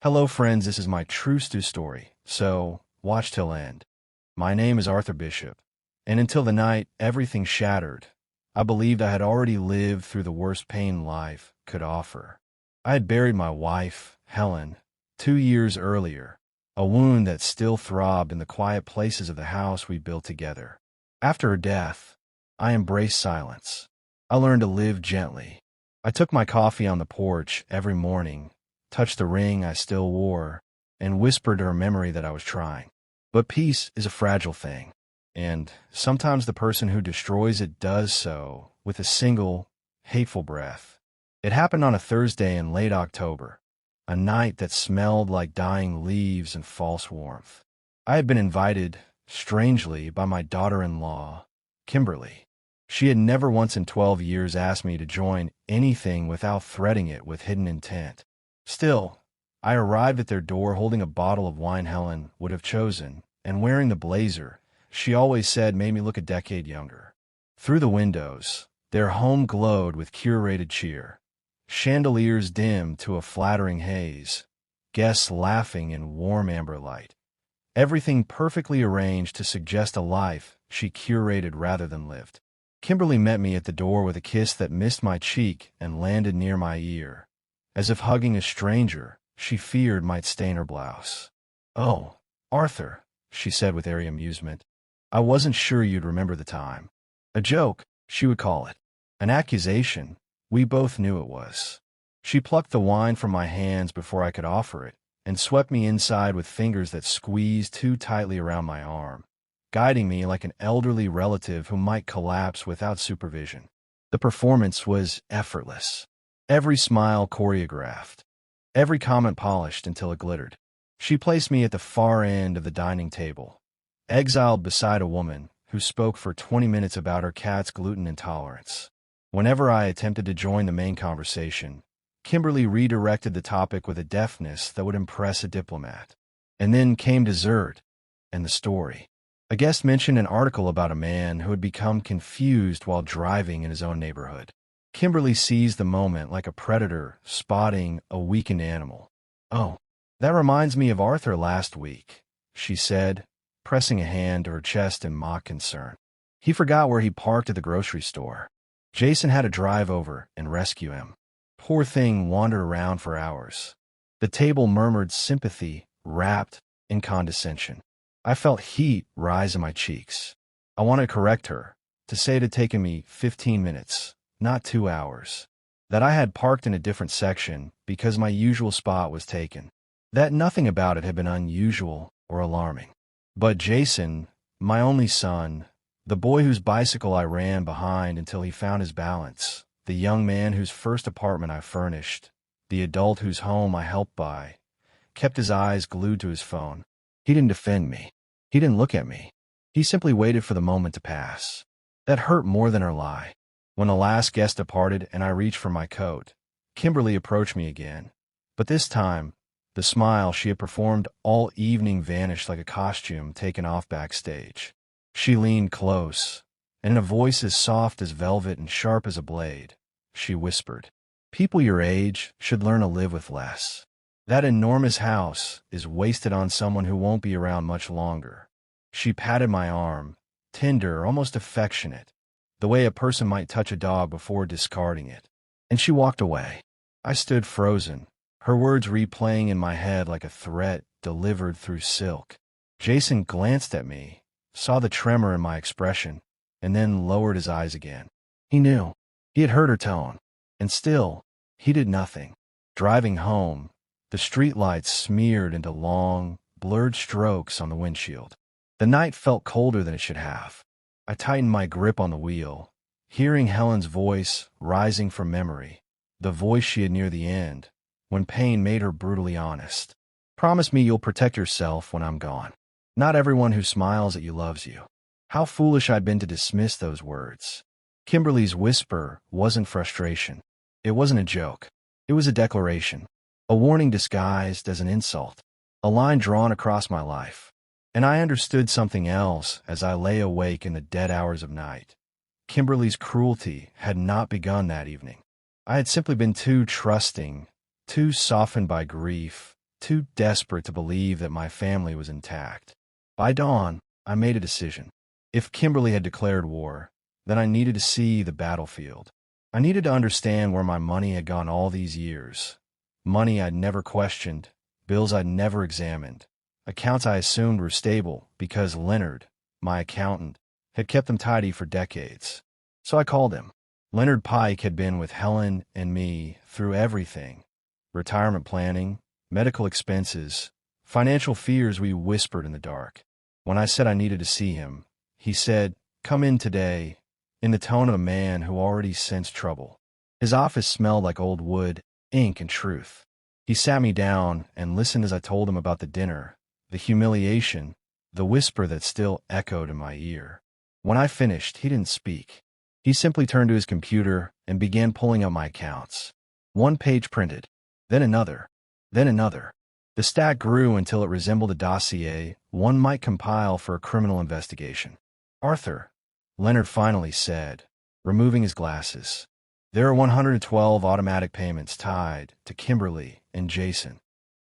Hello, friends. This is my true story, so watch till end. My name is Arthur Bishop, and until the night everything shattered, I believed I had already lived through the worst pain life could offer. I had buried my wife, Helen, 2 years earlier, a wound that still throbbed in the quiet places of the house we built together. After her death, I embraced silence. I learned to live gently. I took my coffee on the porch every morning, touched the ring I still wore, and whispered to her memory that I was trying. But peace is a fragile thing, and sometimes the person who destroys it does so with a single, hateful breath. It happened on a Thursday in late October, a night that smelled like dying leaves and false warmth. I had been invited, strangely, by my daughter-in-law, Kimberly. She had never once in 12 years asked me to join anything without threading it with hidden intent. Still, I arrived at their door holding a bottle of wine Helen would have chosen, and wearing the blazer she always said made me look a decade younger. Through the windows, their home glowed with curated cheer. Chandeliers dimmed to a flattering haze, guests laughing in warm amber light. Everything perfectly arranged to suggest a life she curated rather than lived. Kimberly met me at the door with a kiss that missed my cheek and landed near my ear. As if hugging a stranger she feared might stain her blouse. "Oh, Arthur," she said with airy amusement. "I wasn't sure you'd remember the time." A joke, she would call it. An accusation, we both knew it was. She plucked the wine from my hands before I could offer it, and swept me inside with fingers that squeezed too tightly around my arm, guiding me like an elderly relative who might collapse without supervision. The performance was effortless. Every smile choreographed, every comment polished until it glittered. She placed me at the far end of the dining table, exiled beside a woman who spoke for 20 minutes about her cat's gluten intolerance. Whenever I attempted to join the main conversation, Kimberly redirected the topic with a deftness that would impress a diplomat. And then came dessert and the story. A guest mentioned an article about a man who had become confused while driving in his own neighborhood. Kimberly seized the moment like a predator spotting a weakened animal. "Oh, that reminds me of Arthur last week," she said, pressing a hand to her chest in mock concern. "He forgot where he parked at the grocery store. Jason had to drive over and rescue him. Poor thing wandered around for hours." The table murmured sympathy wrapped in condescension. I felt heat rise in my cheeks. I wanted to correct her, to say it had taken me 15 minutes, not 2 hours. That I had parked in a different section because my usual spot was taken. That nothing about it had been unusual or alarming. But Jason, my only son, the boy whose bicycle I ran behind until he found his balance, the young man whose first apartment I furnished, the adult whose home I helped buy, kept his eyes glued to his phone. He didn't defend me. He didn't look at me. He simply waited for the moment to pass. That hurt more than her lie. When the last guest departed and I reached for my coat, Kimberly approached me again. But this time, the smile she had performed all evening vanished like a costume taken off backstage. She leaned close, and in a voice as soft as velvet and sharp as a blade, she whispered, "People your age should learn to live with less. That enormous house is wasted on someone who won't be around much longer." She patted my arm, tender, almost affectionate, the way a person might touch a dog before discarding it. And she walked away. I stood frozen, her words replaying in my head like a threat delivered through silk. Jason glanced at me, saw the tremor in my expression, and then lowered his eyes again. He knew. He had heard her tone. And still, he did nothing. Driving home, the streetlights smeared into long, blurred strokes on the windshield. The night felt colder than it should have. I tightened my grip on the wheel, hearing Helen's voice rising from memory, the voice she had near the end, when pain made her brutally honest. "Promise me you'll protect yourself when I'm gone. Not everyone who smiles at you loves you." How foolish I'd been to dismiss those words. Kimberly's whisper wasn't frustration. It wasn't a joke. It was a declaration. A warning disguised as an insult. A line drawn across my life. And I understood something else as I lay awake in the dead hours of night. Kimberly's cruelty had not begun that evening. I had simply been too trusting, too softened by grief, too desperate to believe that my family was intact. By dawn, I made a decision. If Kimberly had declared war, then I needed to see the battlefield. I needed to understand where my money had gone all these years. Money I'd never questioned, bills I'd never examined, accounts I assumed were stable because Leonard, my accountant, had kept them tidy for decades. So I called him. Leonard Pike had been with Helen and me through everything: retirement planning, medical expenses, financial fears we whispered in the dark. When I said I needed to see him, he said, "Come in today," in the tone of a man who already sensed trouble. His office smelled like old wood, ink, and truth. He sat me down and listened as I told him about the dinner, the humiliation, the whisper that still echoed in my ear. When I finished, he didn't speak. He simply turned to his computer and began pulling out my accounts. One page printed, then another, then another. The stack grew until it resembled a dossier one might compile for a criminal investigation. "Arthur," Leonard finally said, removing his glasses, "there are 112 automatic payments tied to Kimberly and Jason."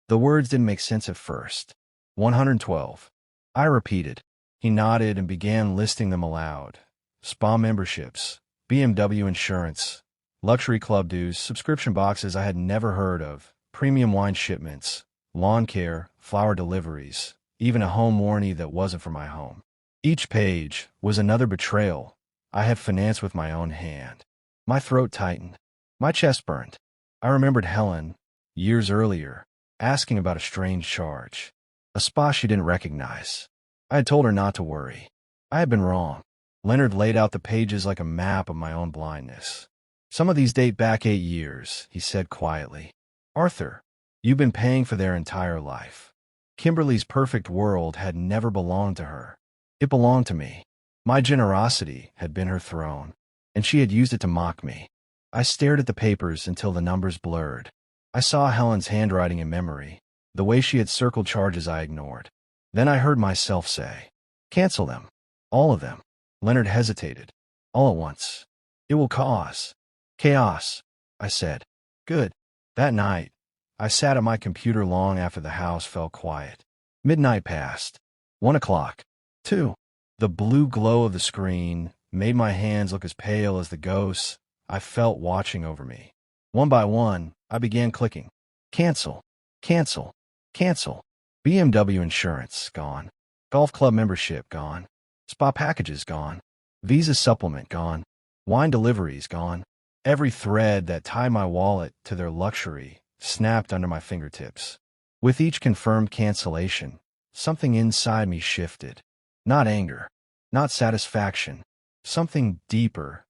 The words didn't make sense at first. 112. I repeated. He nodded and began listing them aloud. Spa memberships, BMW insurance, luxury club dues, subscription boxes I had never heard of, premium wine shipments, lawn care, flower deliveries, even a home warranty that wasn't for my home. Each page was another betrayal I had financed with my own hand. My throat tightened. My chest burned. I remembered Helen, years earlier, asking about a strange charge, a spa she didn't recognize. I had told her not to worry. I had been wrong. Leonard laid out the pages like a map of my own blindness. "Some of these date back 8 years, he said quietly. "Arthur, you've been paying for their entire life. Kimberly's perfect world had never belonged to her. It belonged to me. My generosity had been her throne, and she had used it to mock me." I stared at the papers until the numbers blurred. I saw Helen's handwriting in memory, the way she had circled charges I ignored. Then I heard myself say, "Cancel them. All of them." Leonard hesitated. "All at once. It will cause chaos," I said. "Good." That night, I sat at my computer long after the house fell quiet. Midnight passed. 1 o'clock. 2. The blue glow of the screen made my hands look as pale as the ghosts I felt watching over me. One by one, I began clicking. Cancel. Cancel. Cancel. BMW insurance, gone. Golf club membership, gone. Spa packages, gone. Visa supplement, gone. Wine deliveries, gone. Every thread that tied my wallet to their luxury snapped under my fingertips. With each confirmed cancellation, something inside me shifted. Not anger, not satisfaction, something deeper.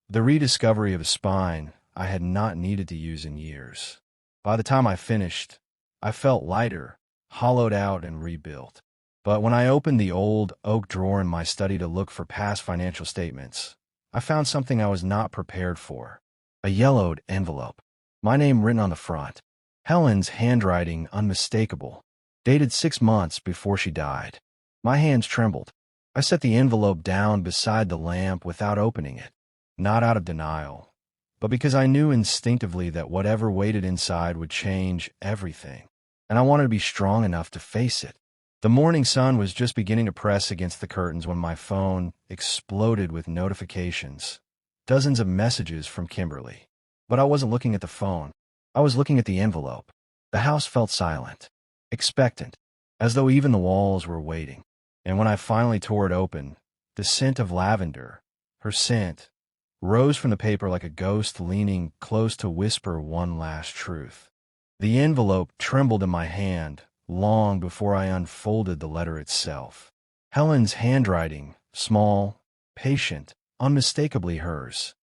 The rediscovery of a spine I had not needed to use in years. By the time I finished, I felt lighter, hollowed out and rebuilt. But when I opened the old oak drawer in my study to look for past financial statements, I found something I was not prepared for. A yellowed envelope. My name written on the front. Helen's handwriting unmistakable. Dated 6 months before she died. My hands trembled. I set the envelope down beside the lamp without opening it. Not out of denial, but because I knew instinctively that whatever waited inside would change everything, and I wanted to be strong enough to face it. The morning sun was just beginning to press against the curtains when my phone exploded with notifications. Dozens of messages from Kimberly. But I wasn't looking at the phone. I was looking at the envelope. The house felt silent, expectant, as though even the walls were waiting. And when I finally tore it open, the scent of lavender, her scent, rose from the paper like a ghost leaning close to whisper one last truth. The envelope trembled in my hand long before I unfolded the letter itself. Helen's handwriting, small, patient, unmistakably hers,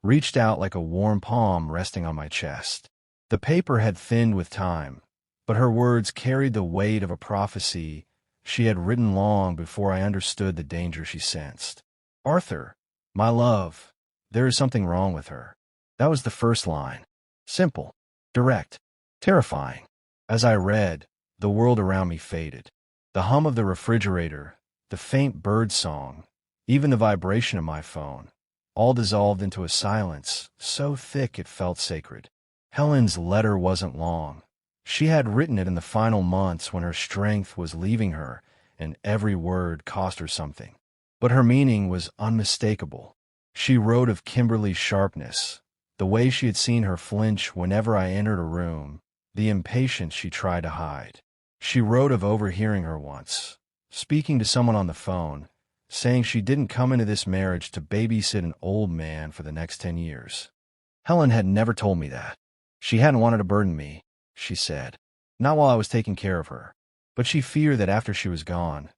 reached out like a warm palm resting on my chest. The paper had thinned with time, but her words carried the weight of a prophecy she had written long before I understood the danger she sensed. "Arthur, my love, there is something wrong with her." That was the first line. Simple, direct, terrifying. As I read, the world around me faded. The hum of the refrigerator, the faint bird song, even the vibration of my phone, all dissolved into a silence so thick it felt sacred. Helen's letter wasn't long. She had written it in the final months when her strength was leaving her and every word cost her something. But her meaning was unmistakable. She wrote of Kimberly's sharpness, the way she had seen her flinch whenever I entered a room, the impatience she tried to hide. She wrote of overhearing her once, speaking to someone on the phone, saying she didn't come into this marriage to babysit an old man for the next 10 years. Helen had never told me that. She hadn't wanted to burden me, she said. Not while I was taking care of her. But she feared that after she was gone,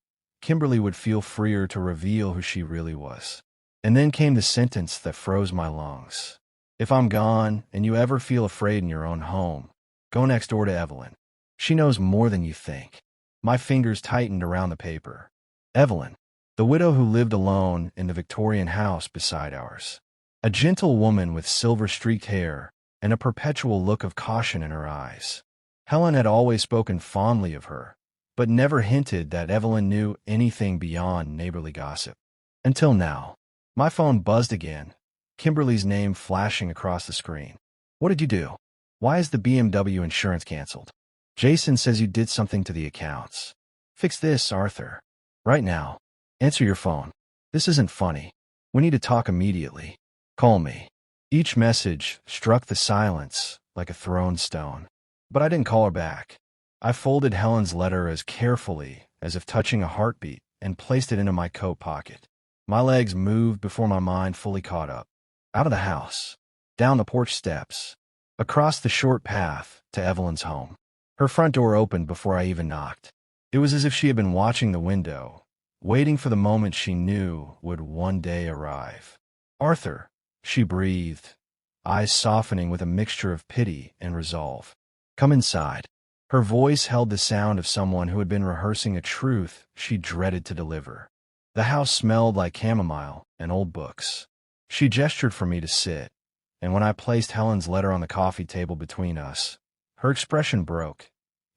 Kimberly would feel freer to reveal who she really was. And then came the sentence that froze my lungs. If I'm gone and you ever feel afraid in your own home, go next door to Evelyn. She knows more than you think. My fingers tightened around the paper. Evelyn, the widow who lived alone in the Victorian house beside ours. A gentle woman with silver-streaked hair and a perpetual look of caution in her eyes. Helen had always spoken fondly of her, but never hinted that Evelyn knew anything beyond neighborly gossip. Until now. My phone buzzed again, Kimberly's name flashing across the screen. What did you do? Why is the BMW insurance canceled? Jason says you did something to the accounts. Fix this, Arthur. Right now. Answer your phone. This isn't funny. We need to talk immediately. Call me. Each message struck the silence like a thrown stone. But I didn't call her back. I folded Helen's letter as carefully as if touching a heartbeat and placed it into my coat pocket. My legs moved before my mind fully caught up. Out of the house, down the porch steps, across the short path to Evelyn's home. Her front door opened before I even knocked. It was as if she had been watching the window, waiting for the moment she knew would one day arrive. Arthur, she breathed, eyes softening with a mixture of pity and resolve. Come inside. Her voice held the sound of someone who had been rehearsing a truth she dreaded to deliver. The house smelled like chamomile and old books. She gestured for me to sit, and when I placed Helen's letter on the coffee table between us, her expression broke,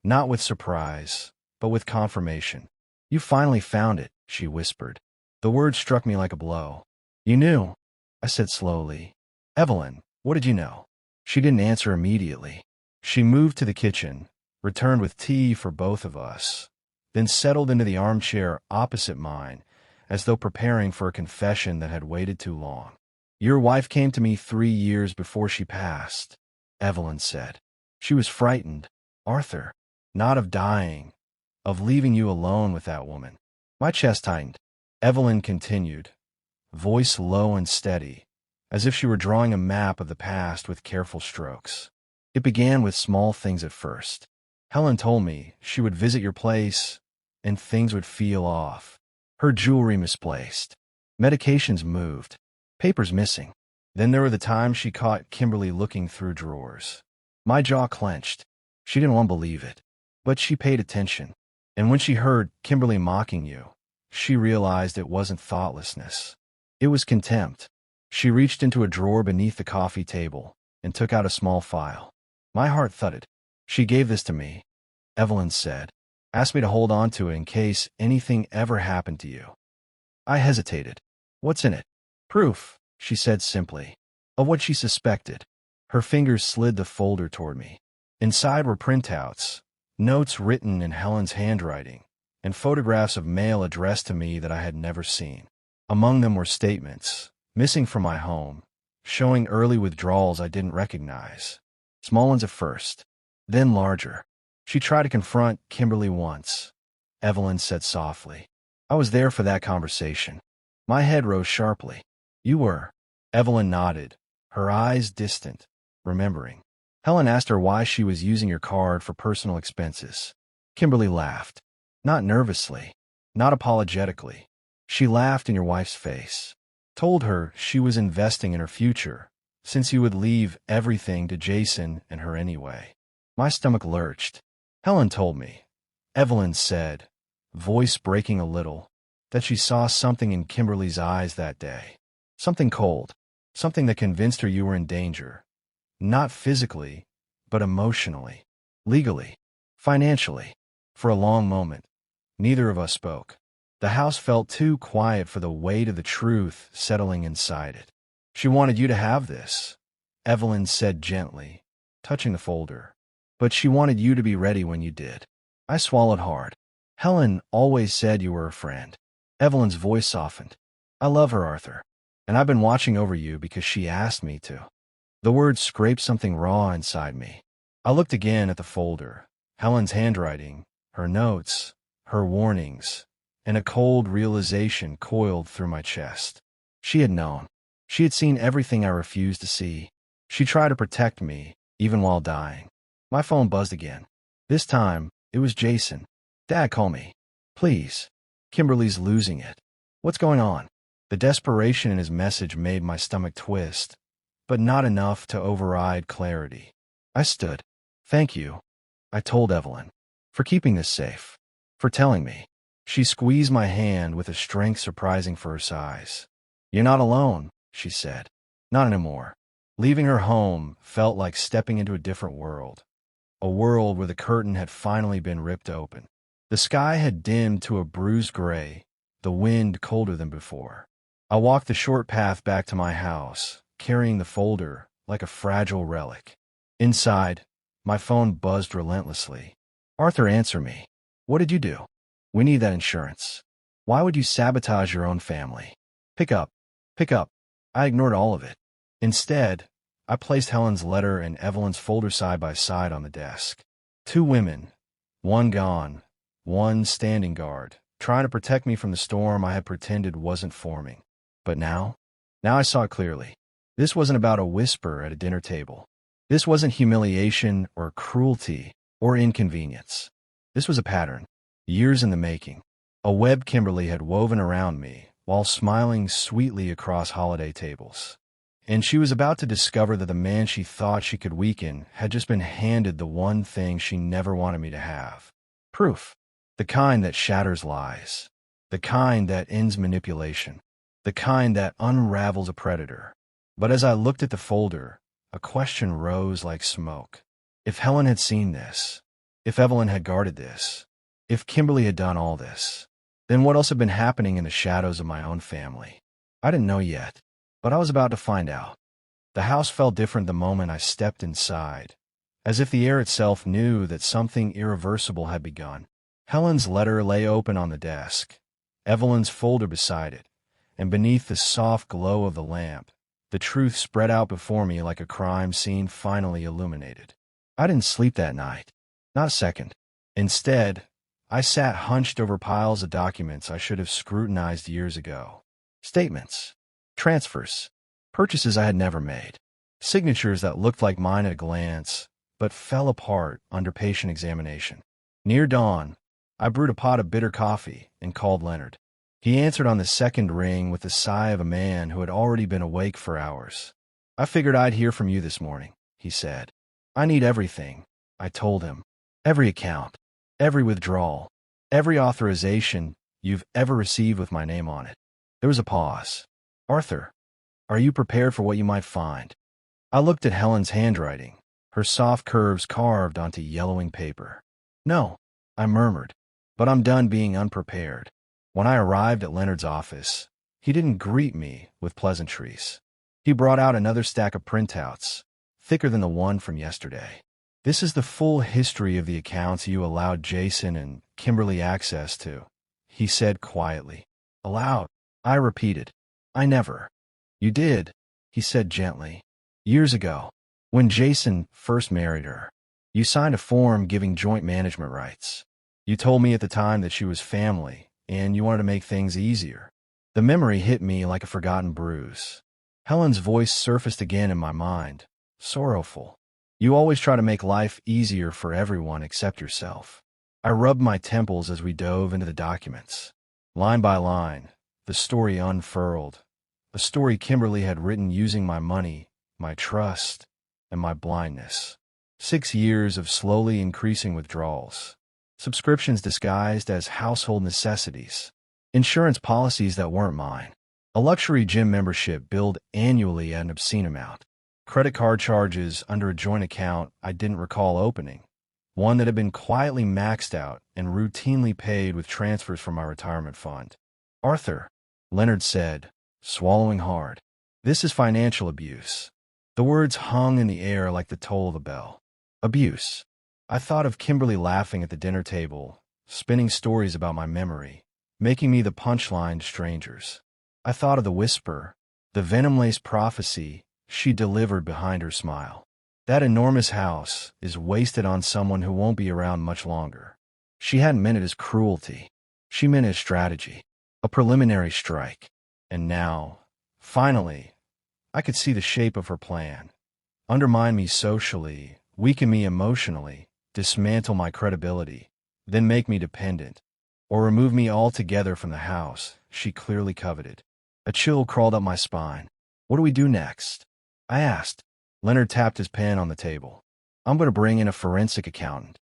not with surprise, but with confirmation. You finally found it, she whispered. The word struck me like a blow. You knew, I said slowly. Evelyn, what did you know? She didn't answer immediately. She moved to the kitchen, returned with tea for both of us, then settled into the armchair opposite mine, as though preparing for a confession that had waited too long. Your wife came to me 3 years before she passed, Evelyn said. She was frightened, Arthur, not of dying, of leaving you alone with that woman. My chest tightened. Evelyn continued, voice low and steady, as if she were drawing a map of the past with careful strokes. It began with small things at first. Helen told me she would visit your place, and things would feel off. Her jewelry misplaced. Medications moved. Papers missing. Then there were the times she caught Kimberly looking through drawers. My jaw clenched. She didn't want to believe it. But she paid attention. And when she heard Kimberly mocking you, she realized it wasn't thoughtlessness. It was contempt. She reached into a drawer beneath the coffee table and took out a small file. My heart thudded. She gave this to me, Evelyn said. Asked me to hold on to it in case anything ever happened to you. I hesitated. What's in it? Proof, she said simply, of what she suspected. Her fingers slid the folder toward me. Inside were printouts, notes written in Helen's handwriting, and photographs of mail addressed to me that I had never seen. Among them were statements, missing from my home, showing early withdrawals I didn't recognize. Small ones at first, then larger. She tried to confront Kimberly once, Evelyn said softly. I was there for that conversation. My head rose sharply. You were. Evelyn nodded, her eyes distant, remembering. Helen asked her why she was using your card for personal expenses. Kimberly laughed. Not nervously, not apologetically. She laughed in your wife's face. Told her she was investing in her future, since you would leave everything to Jason and her anyway. My stomach lurched. Helen told me, Evelyn said, voice breaking a little, that she saw something in Kimberly's eyes that day. Something cold, something that convinced her you were in danger. Not physically, but emotionally, legally, financially. For a long moment, neither of us spoke. The house felt too quiet for the weight of the truth settling inside it. She wanted you to have this, Evelyn said gently, touching the folder. but she wanted you to be ready when you did. I swallowed hard. Helen always said you were a friend. Evelyn's voice softened. I love her, Arthur. And I've been watching over you because she asked me to. The words scraped something raw inside me. I looked again at the folder. Helen's handwriting, her notes, her warnings, and a cold realization coiled through my chest. She had known. She had seen everything I refused to see. She tried to protect me, even while dying. My phone buzzed again. This time, it was Jason. Dad, call me. Please. Kimberly's losing it. What's going on? The desperation in his message made my stomach twist, but not enough to override clarity. I stood. Thank you, I told Evelyn, for keeping this safe, for telling me. She squeezed my hand with a strength surprising for her size. You're not alone, she said. Not anymore. Leaving her home felt like stepping into a different world. A world where the curtain had finally been ripped open. The sky had dimmed to a bruised gray, the wind colder than before. I walked the short path back to my house, carrying the folder like a fragile relic. Inside, my phone buzzed relentlessly. Arthur, answer me. What did you do? We need that insurance. Why would you sabotage your own family? Pick up. Pick up. I ignored all of it. Instead, I placed Helen's letter and Evelyn's folder side by side on the desk. Two women, one gone, one standing guard, trying to protect me from the storm I had pretended wasn't forming. But now I saw it clearly. This wasn't about a whisper at a dinner table. This wasn't humiliation or cruelty or inconvenience. This was a pattern, years in the making. A web Kimberly had woven around me while smiling sweetly across holiday tables. And she was about to discover that the man she thought she could weaken had just been handed the one thing she never wanted me to have. Proof. The kind that shatters lies. The kind that ends manipulation. The kind that unravels a predator. But as I looked at the folder, a question rose like smoke. If Helen had seen this, if Evelyn had guarded this, if Kimberly had done all this, then what else had been happening in the shadows of my own family? I didn't know yet, but I was about to find out. The house felt different the moment I stepped inside, as if the air itself knew that something irreversible had begun. Helen's letter lay open on the desk, Evelyn's folder beside it, and beneath the soft glow of the lamp, the truth spread out before me like a crime scene finally illuminated. I didn't sleep that night. Not a second. Instead, I sat hunched over piles of documents I should have scrutinized years ago. Statements, transfers, purchases I had never made, signatures that looked like mine at a glance, but fell apart under patient examination. Near dawn, I brewed a pot of bitter coffee and called Leonard. He answered on the second ring with the sigh of a man who had already been awake for hours. I figured I'd hear from you this morning, he said. I need everything, I told him. Every account, every withdrawal, every authorization you've ever received with my name on it. There was a pause. Arthur, are you prepared for what you might find? I looked at Helen's handwriting, her soft curves carved onto yellowing paper. No, I murmured, but I'm done being unprepared. When I arrived at Leonard's office, he didn't greet me with pleasantries. He brought out another stack of printouts, thicker than the one from yesterday. This is the full history of the accounts you allowed Jason and Kimberly access to, he said quietly. Allowed, I repeated. I never. You did, he said gently. Years ago, when Jason first married her, you signed a form giving joint management rights. You told me at the time that she was family, and you wanted to make things easier. The memory hit me like a forgotten bruise. Helen's voice surfaced again in my mind, sorrowful. You always try to make life easier for everyone except yourself. I rubbed my temples as we dove into the documents. Line by line, the story unfurled. A story Kimberly had written using my money, my trust, and my blindness. 6 years of slowly increasing withdrawals. Subscriptions disguised as household necessities. Insurance policies that weren't mine. A luxury gym membership billed annually at an obscene amount. Credit card charges under a joint account I didn't recall opening. One that had been quietly maxed out and routinely paid with transfers from my retirement fund. Arthur, Leonard said, swallowing hard. This is financial abuse. The words hung in the air like the toll of a bell. Abuse. I thought of Kimberly laughing at the dinner table, spinning stories about my memory, making me the punchline to strangers. I thought of the whisper, the venom-laced prophecy she delivered behind her smile. That enormous house is wasted on someone who won't be around much longer. She hadn't meant it as cruelty. She meant it as strategy, a preliminary strike. And now, finally, I could see the shape of her plan. Undermine me socially, weaken me emotionally, dismantle my credibility, then make me dependent, or remove me altogether from the house she clearly coveted. A chill crawled up my spine. What do we do next? I asked. Leonard tapped his pen on the table. I'm going to bring in a forensic accountant.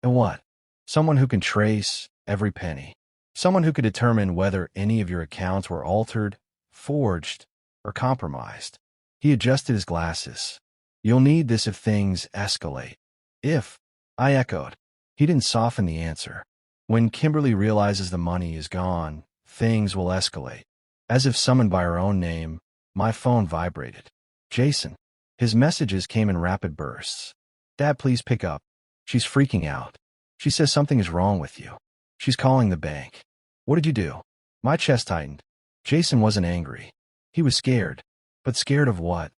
And what? Someone who can trace every penny. Someone who could determine whether any of your accounts were altered, forged, or compromised. He adjusted his glasses. You'll need this if things escalate. If, I echoed. He didn't soften the answer. When Kimberly realizes the money is gone, things will escalate. As if summoned by her own name, my phone vibrated. Jason. His messages came in rapid bursts. Dad, please pick up. She's freaking out. She says something is wrong with you. She's calling the bank. What did you do? My chest tightened. Jason wasn't angry. He was scared. But scared of what?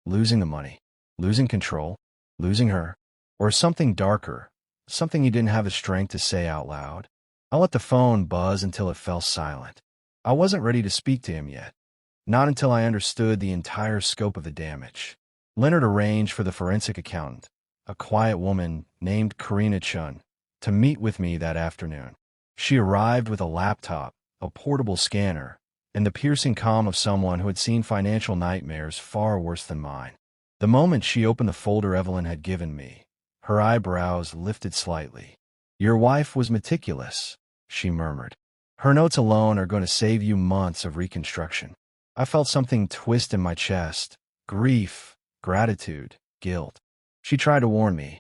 Losing the money. Losing control. Losing her. Or something darker. Something he didn't have the strength to say out loud. I let the phone buzz until it fell silent. I wasn't ready to speak to him yet. Not until I understood the entire scope of the damage. Leonard arranged for the forensic accountant, a quiet woman named Karina Chun, to meet with me that afternoon. She arrived with a laptop, a portable scanner, and the piercing calm of someone who had seen financial nightmares far worse than mine. The moment she opened the folder Evelyn had given me, her eyebrows lifted slightly. Your wife was meticulous, she murmured. Her notes alone are going to save you months of reconstruction. I felt something twist in my chest, grief, gratitude, guilt. She tried to warn me.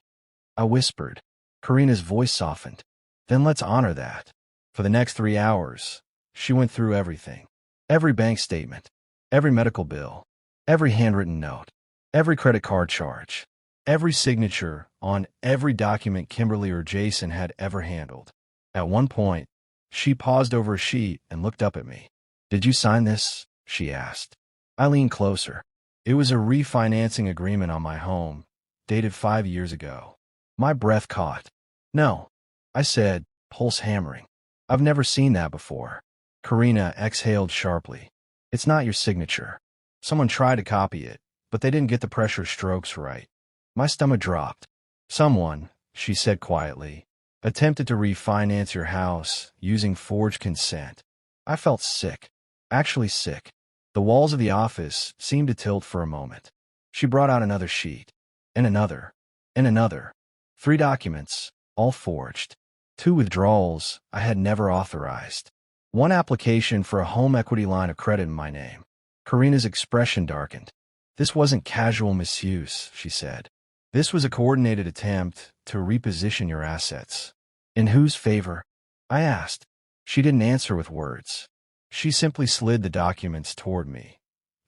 I whispered. Karina's voice softened. Then let's honor that. For the next 3 hours, she went through everything. Every bank statement, every medical bill, every handwritten note, every credit card charge, every signature on every document Kimberly or Jason had ever handled. At one point, she paused over a sheet and looked up at me. Did you sign this? She asked. I leaned closer. It was a refinancing agreement on my home, dated 5 years ago. My breath caught. No, I said, pulse hammering. I've never seen that before. Karina exhaled sharply. It's not your signature. Someone tried to copy it, but they didn't get the pressure strokes right. My stomach dropped. Someone, she said quietly, attempted to refinance your house using forged consent. I felt sick. Actually sick. The walls of the office seemed to tilt for a moment. She brought out another sheet. And another. And another. 3 documents, all forged. 2 withdrawals I had never authorized. 1 application for a home equity line of credit in my name. Karina's expression darkened. This wasn't casual misuse, she said. This was a coordinated attempt to reposition your assets. In whose favor? I asked. She didn't answer with words. She simply slid the documents toward me.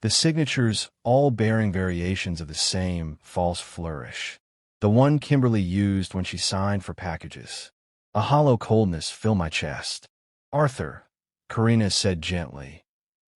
The signatures all bearing variations of the same false flourish. The one Kimberly used when she signed for packages. A hollow coldness filled my chest. Arthur, Karina said gently,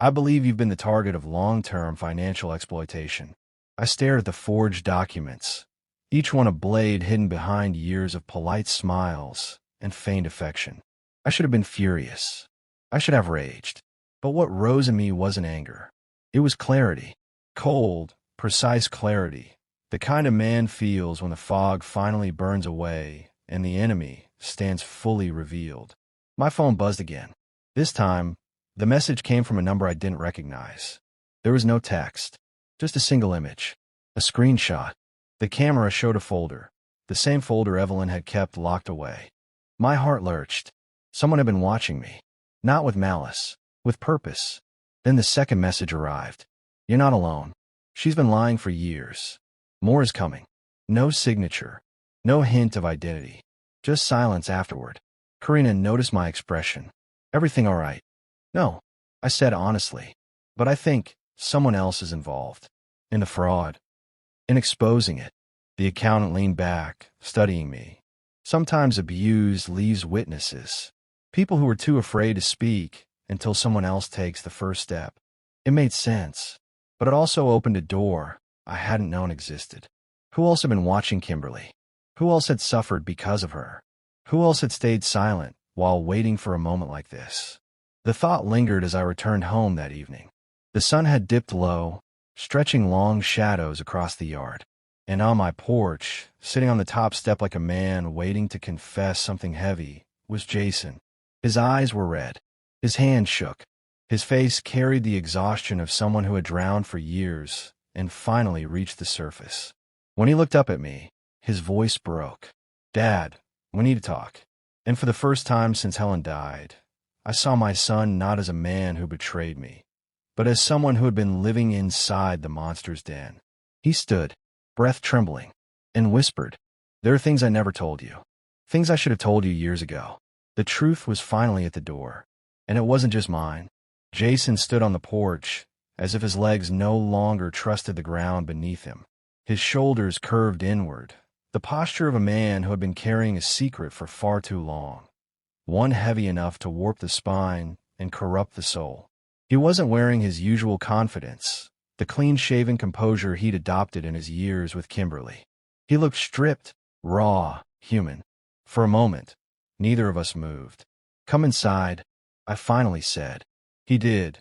I believe you've been the target of long-term financial exploitation. I stared at the forged documents, each one a blade hidden behind years of polite smiles and feigned affection. I should have been furious. I should have raged. But what rose in me wasn't anger. It was clarity. Cold, precise clarity. The kind a man feels when the fog finally burns away and the enemy stands fully revealed. My phone buzzed again. This time, the message came from a number I didn't recognize. There was no text, just a single image. A screenshot. The camera showed a folder, the same folder Evelyn had kept locked away. My heart lurched. Someone had been watching me. Not with malice, with purpose. Then the second message arrived. You're not alone. She's been lying for years. More is coming. No signature. No hint of identity. Just silence afterward. Karina noticed my expression. Everything all right? No, I said honestly. But I think someone else is involved. In the fraud. In exposing it. The accountant leaned back, studying me, Sometimes abused leaves witnesses, people who are too afraid to speak until someone else takes the first step. It made sense, but it also opened a door I hadn't known existed. Who else had been watching Kimberly? Who else had suffered because of her? Who else had stayed silent while waiting for a moment like this? The thought lingered as I returned home that evening. The sun had dipped low, stretching long shadows across the yard. And on my porch, sitting on the top step like a man waiting to confess something heavy, was Jason. His eyes were red. His hand shook. His face carried the exhaustion of someone who had drowned for years and finally reached the surface. When he looked up at me, his voice broke. "Dad, we need to talk." And for the first time since Helen died, I saw my son not as a man who betrayed me, but as someone who had been living inside the monster's den. He stood, breath trembling, and whispered, "There are things I never told you. Things I should have told you years ago." The truth was finally at the door, and it wasn't just mine. Jason stood on the porch, as if his legs no longer trusted the ground beneath him. His shoulders curved inward, the posture of a man who had been carrying a secret for far too long, one heavy enough to warp the spine and corrupt the soul. He wasn't wearing his usual confidence, the clean-shaven composure he'd adopted in his years with Kimberly. He looked stripped, raw, human. For a moment, neither of us moved. "Come inside," I finally said. He did,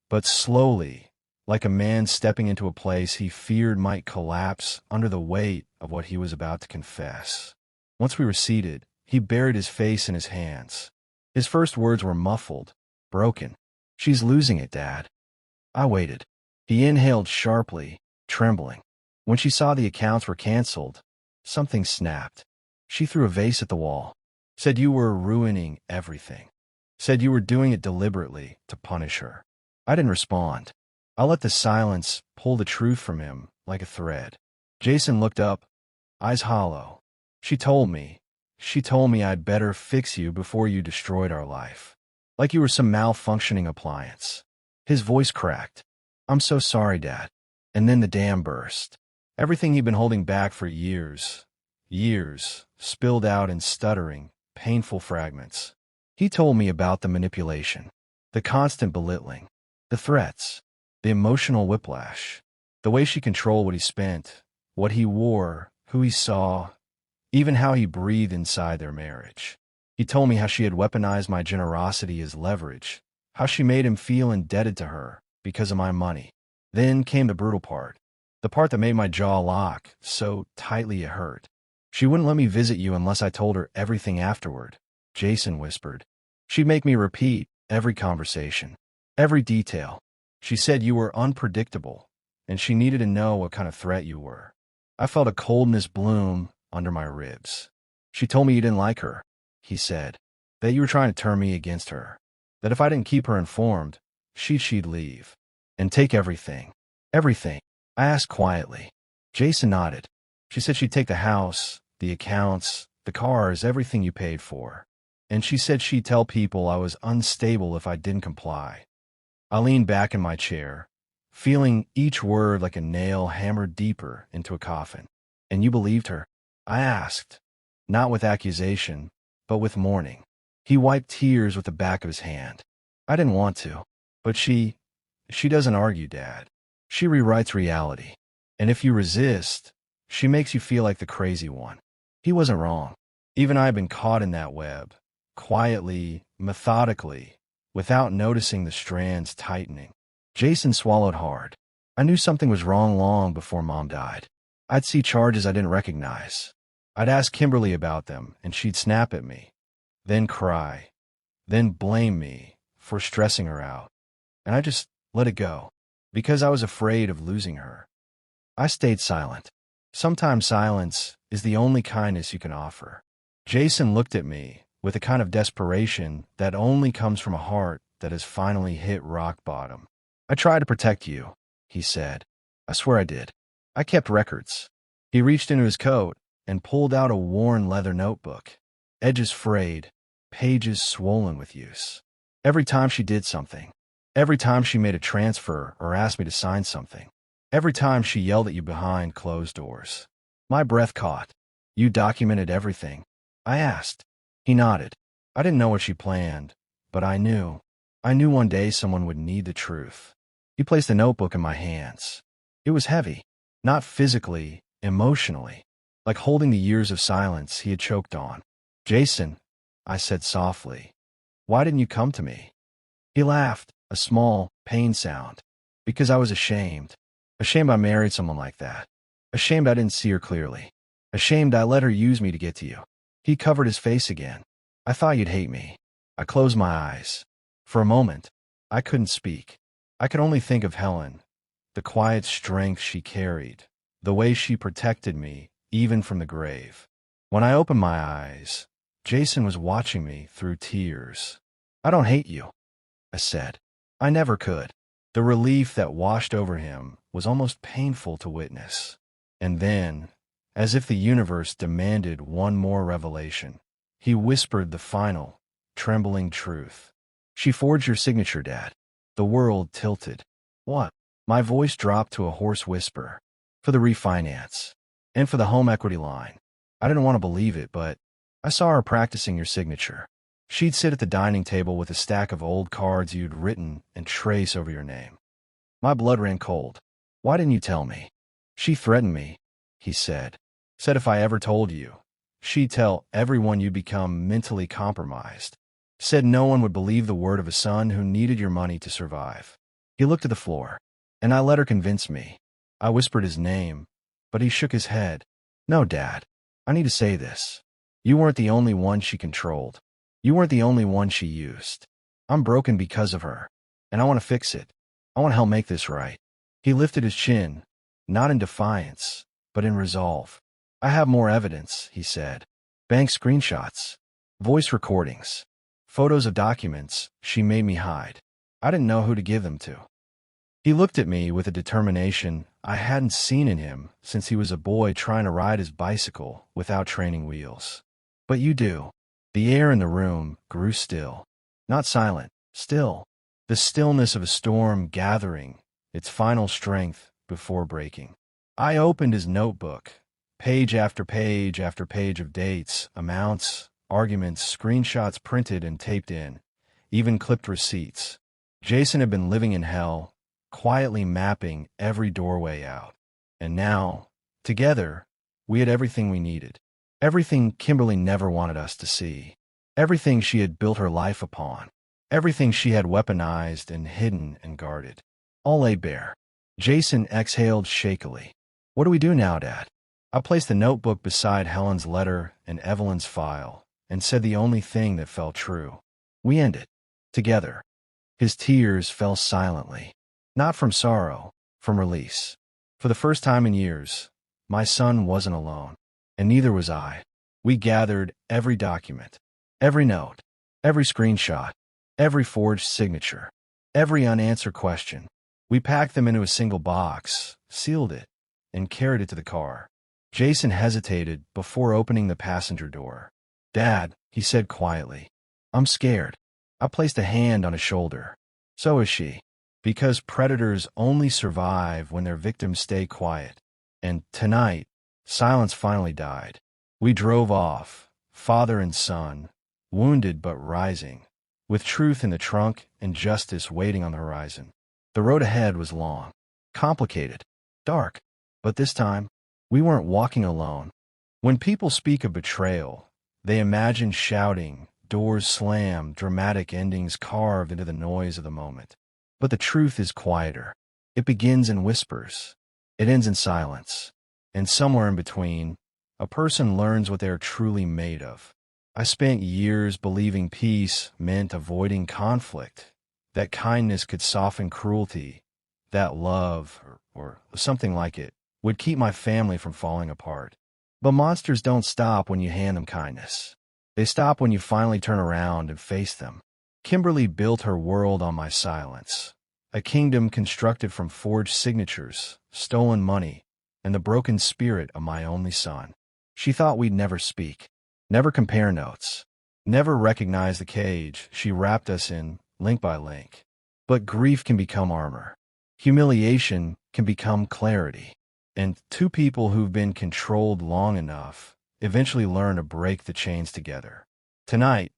but slowly, like a man stepping into a place he feared might collapse under the weight of what he was about to confess. Once we were seated, he buried his face in his hands. His first words were muffled, broken. "She's losing it, Dad." I waited. He inhaled sharply, trembling. When she saw the accounts were canceled, something snapped. She threw a vase at the wall. "Said you were ruining everything. Said you were doing it deliberately to punish her." I didn't respond. I let the silence pull the truth from him like a thread. Jason looked up, eyes hollow. She told me I'd better fix you before you destroyed our life. Like you were some malfunctioning appliance." His voice cracked. "I'm so sorry, Dad." And then the dam burst. Everything he'd been holding back for years, spilled out in stuttering, painful fragments. He told me about the manipulation, the constant belittling, the threats, the emotional whiplash, the way she controlled what he spent, what he wore, who he saw, even how he breathed inside their marriage. He told me how she had weaponized my generosity as leverage, how she made him feel indebted to her because of my money. Then came the brutal part, the part that made my jaw lock so tightly it hurt. "She wouldn't let me visit you unless I told her everything afterward," Jason whispered. "She'd make me repeat every conversation, every detail. She said you were unpredictable, and she needed to know what kind of threat you were." I felt a coldness bloom under my ribs. "She told me you didn't like her," he said, "that you were trying to turn me against her, that if I didn't keep her informed, she'd leave and take everything." "Everything?" I asked quietly. Jason nodded. "She said she'd take the house, the accounts, the cars, everything you paid for. And she said she'd tell people I was unstable if I didn't comply." I leaned back in my chair, feeling each word like a nail hammered deeper into a coffin. "And you believed her?" I asked, not with accusation, but with mourning. He wiped tears with the back of his hand. "I didn't want to, but she doesn't argue, Dad. She rewrites reality. And if you resist, she makes you feel like the crazy one." He wasn't wrong. Even I had been caught in that web, quietly, methodically, without noticing the strands tightening. Jason swallowed hard. I knew something was wrong long before Mom died. I'd see charges I didn't recognize. I'd ask Kimberly about them, and she'd snap at me, then cry, then blame me for stressing her out. And I just let it go, because I was afraid of losing her. I stayed silent. Sometimes silence is the only kindness you can offer. Jason looked at me with a kind of desperation that only comes from a heart that has finally hit rock bottom. "I tried to protect you," he said. "I swear I did. I kept records." He reached into his coat and pulled out a worn leather notebook, edges frayed, pages swollen with use. Every time she did something, every time she made a transfer or asked me to sign something, every time she yelled at you behind closed doors. My breath caught. "You documented everything." I asked. He nodded. I didn't know what she planned, but I knew. I knew one day someone would need the truth. He placed a notebook in my hands. It was heavy, not physically, emotionally, like holding the years of silence he had choked on. Jason, I said softly, why didn't you come to me? He laughed, a small, pained sound. Because I was ashamed. Ashamed I married someone like that. Ashamed I didn't see her clearly. Ashamed I let her use me to get to you. He covered his face again. I thought you'd hate me. I closed my eyes. For a moment, I couldn't speak. I could only think of Helen, the quiet strength she carried, the way she protected me, even from the grave. When I opened my eyes, Jason was watching me through tears. I don't hate you, I said. I never could. The relief that washed over him was almost painful to witness. And then, as if the universe demanded one more revelation, he whispered the final, trembling truth. She forged your signature, Dad. The world tilted. What? My voice dropped to a hoarse whisper. For the refinance. And for the home equity line. I didn't want to believe it, but I saw her practicing your signature. She'd sit at the dining table with a stack of old cards you'd written and trace over your name. My blood ran cold. Why didn't you tell me? She threatened me, he said. Said if I ever told you, she'd tell everyone you'd become mentally compromised. Said no one would believe the word of a son who needed your money to survive. He looked at the floor, and I let her convince me. I whispered his name, but he shook his head. No, Dad, I need to say this. You weren't the only one she controlled. You weren't the only one she used. I'm broken because of her, and I want to fix it. I want to help make this right. He lifted his chin, not in defiance, but in resolve. I have more evidence, he said. Bank screenshots, voice recordings, photos of documents she made me hide. I didn't know who to give them to. He looked at me with a determination I hadn't seen in him since he was a boy trying to ride his bicycle without training wheels. But you do. The air in the room grew still. Not silent, still. The stillness of a storm gathering its final strength before breaking. I opened his notebook, page after page after page of dates, amounts, arguments, screenshots printed and taped in, even clipped receipts. Jason had been living in hell, quietly mapping every doorway out. And now, together, we had everything we needed. Everything Kimberly never wanted us to see. Everything she had built her life upon. Everything she had weaponized and hidden and guarded. All lay bare. Jason exhaled shakily. What do we do now, Dad? I placed the notebook beside Helen's letter and Evelyn's file and said the only thing that felt true. We end it. Together. His tears fell silently. Not from sorrow, from release. For the first time in years, my son wasn't alone, and neither was I. We gathered every document, every note, every screenshot, every forged signature, every unanswered question. We packed them into a single box, sealed it, and carried it to the car. Jason hesitated before opening the passenger door. Dad, he said quietly, I'm scared. I placed a hand on his shoulder. So is she. Because predators only survive when their victims stay quiet. And tonight, silence finally died. We drove off, father and son, wounded but rising, with truth in the trunk and justice waiting on the horizon. The road ahead was long, complicated, dark, but this time, we weren't walking alone. When people speak of betrayal, they imagine shouting, doors slammed, dramatic endings carved into the noise of the moment. But the truth is quieter. It begins in whispers. It ends in silence. And somewhere in between, a person learns what they are truly made of. I spent years believing peace meant avoiding conflict, that kindness could soften cruelty, that love, or something like it, would keep my family from falling apart. But monsters don't stop when you hand them kindness. They stop when you finally turn around and face them. Kimberly built her world on my silence, a kingdom constructed from forged signatures, stolen money, and the broken spirit of my only son. She thought we'd never speak, never compare notes, never recognize the cage she wrapped us in, link by link. But grief can become armor. Humiliation can become clarity. And two people who've been controlled long enough, eventually learn to break the chains together. Tonight,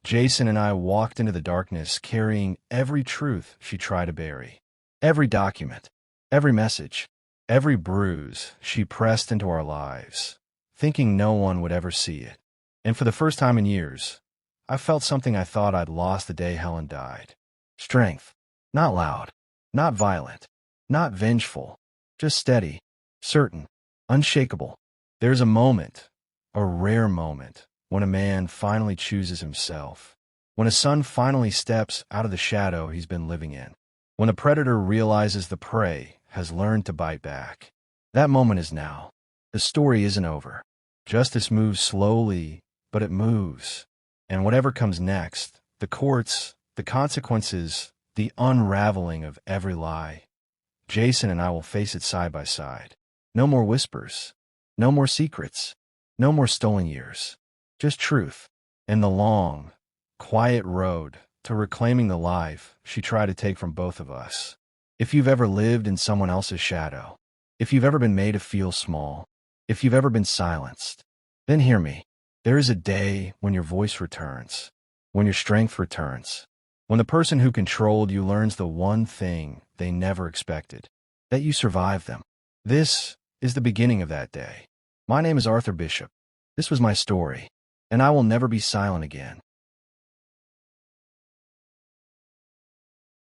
Jason and I walked into the darkness carrying every truth she tried to bury. Every document, every message, every bruise she pressed into our lives, thinking no one would ever see it. And for the first time in years, I felt something I thought I'd lost the day Helen died. Strength. Not loud, not violent, not vengeful, just steady, certain, unshakable. There's a moment, a rare moment, when a man finally chooses himself, when a son finally steps out of the shadow he's been living in, when a predator realizes the prey has learned to bite back. That moment is now. The story isn't over. Justice moves slowly, but it moves. And whatever comes next, the courts, the consequences, the unraveling of every lie, Jason and I will face it side by side. No more whispers, no more secrets, no more stolen years. Just truth, and the long, quiet road to reclaiming the life she tried to take from both of us. If you've ever lived in someone else's shadow, if you've ever been made to feel small, if you've ever been silenced, then hear me. There is a day when your voice returns, when your strength returns, when the person who controlled you learns the one thing they never expected, that you survived them. This is the beginning of that day. My name is Arthur Bishop. This was my story, and I will never be silent again.